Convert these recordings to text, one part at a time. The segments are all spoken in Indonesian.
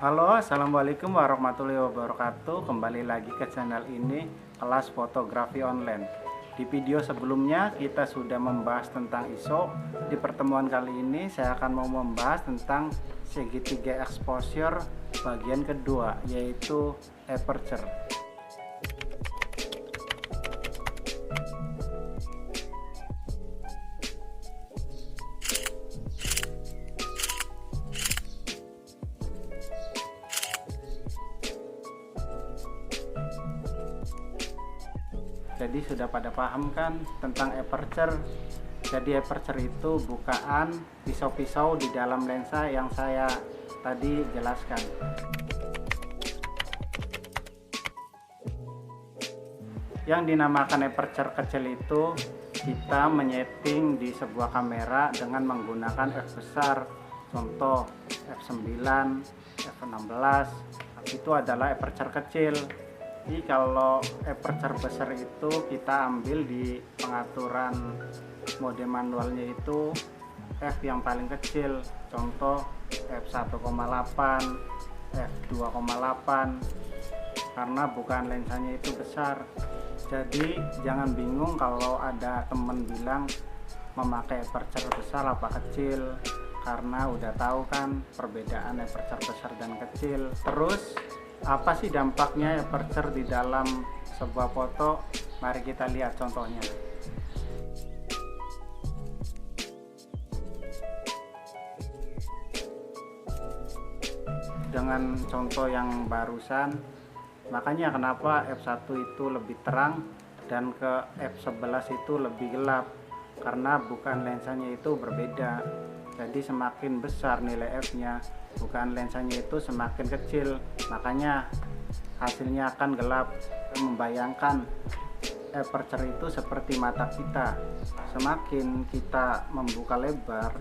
Halo, assalamualaikum warahmatullahi wabarakatuh. Kembali lagi ke channel ini, kelas fotografi online. Di video sebelumnya kita sudah membahas tentang ISO. Di pertemuan kali ini saya akan mau membahas tentang segitiga exposure bagian kedua, yaitu aperture. Jadi sudah pada paham kan tentang aperture? Jadi aperture itu bukaan pisau-pisau di dalam lensa yang saya tadi jelaskan. Yang dinamakan aperture kecil itu kita menyeting di sebuah kamera dengan menggunakan f besar. Contoh f9, f16 itu adalah aperture kecil. Jadi kalau aperture besar itu kita ambil di pengaturan mode manualnya itu f yang paling kecil, contoh f1,8, f2,8, karena bukaan lensanya itu besar. Jadi jangan bingung kalau ada temen bilang memakai aperture besar apa kecil, karena udah tahu kan perbedaan aperture besar dan kecil. Terus apa sih dampaknya aperture di dalam sebuah foto? Mari kita lihat contohnya. Dengan contoh yang barusan, makanya kenapa f1 itu lebih terang dan ke f11 itu lebih gelap, karena bukaan lensanya itu berbeda. Jadi semakin besar nilai f-nya, bukaan lensanya itu semakin kecil, makanya hasilnya akan gelap. Membayangkan aperture itu seperti mata kita, semakin kita membuka lebar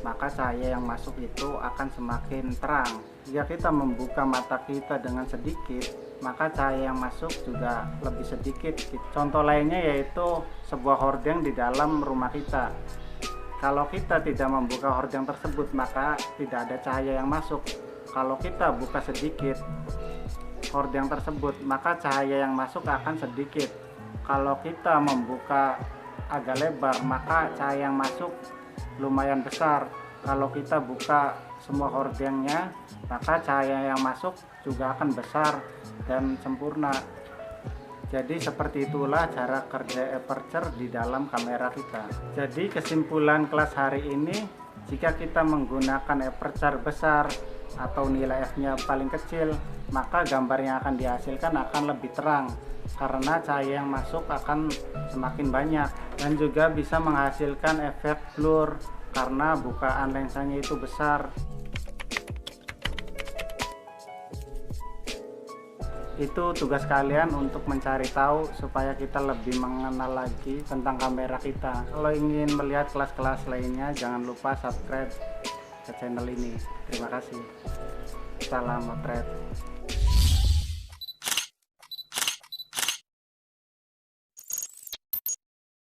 maka cahaya yang masuk itu akan semakin terang. Jika kita membuka mata kita dengan sedikit, maka cahaya yang masuk juga lebih sedikit. Contoh lainnya yaitu sebuah hordeng di dalam rumah kita. Kalau kita tidak membuka hordeng tersebut, maka tidak ada cahaya yang masuk. Kalau kita buka sedikit hordeng tersebut, maka cahaya yang masuk akan sedikit. Kalau kita membuka agak lebar, maka cahaya yang masuk lumayan besar. Kalau kita buka semua hordengnya, maka cahaya yang masuk juga akan besar dan sempurna. Jadi seperti itulah cara kerja aperture di dalam kamera kita. Jadi kesimpulan kelas hari ini, jika kita menggunakan aperture besar atau nilai f-nya paling kecil, maka gambar yang akan dihasilkan akan lebih terang karena cahaya yang masuk akan semakin banyak, dan juga bisa menghasilkan efek blur karena bukaan lensanya itu besar. Itu tugas kalian untuk mencari tahu supaya kita lebih mengenal lagi tentang kamera kita. Kalau ingin melihat kelas-kelas lainnya, jangan lupa subscribe ke channel ini. Terima kasih. Salam motret.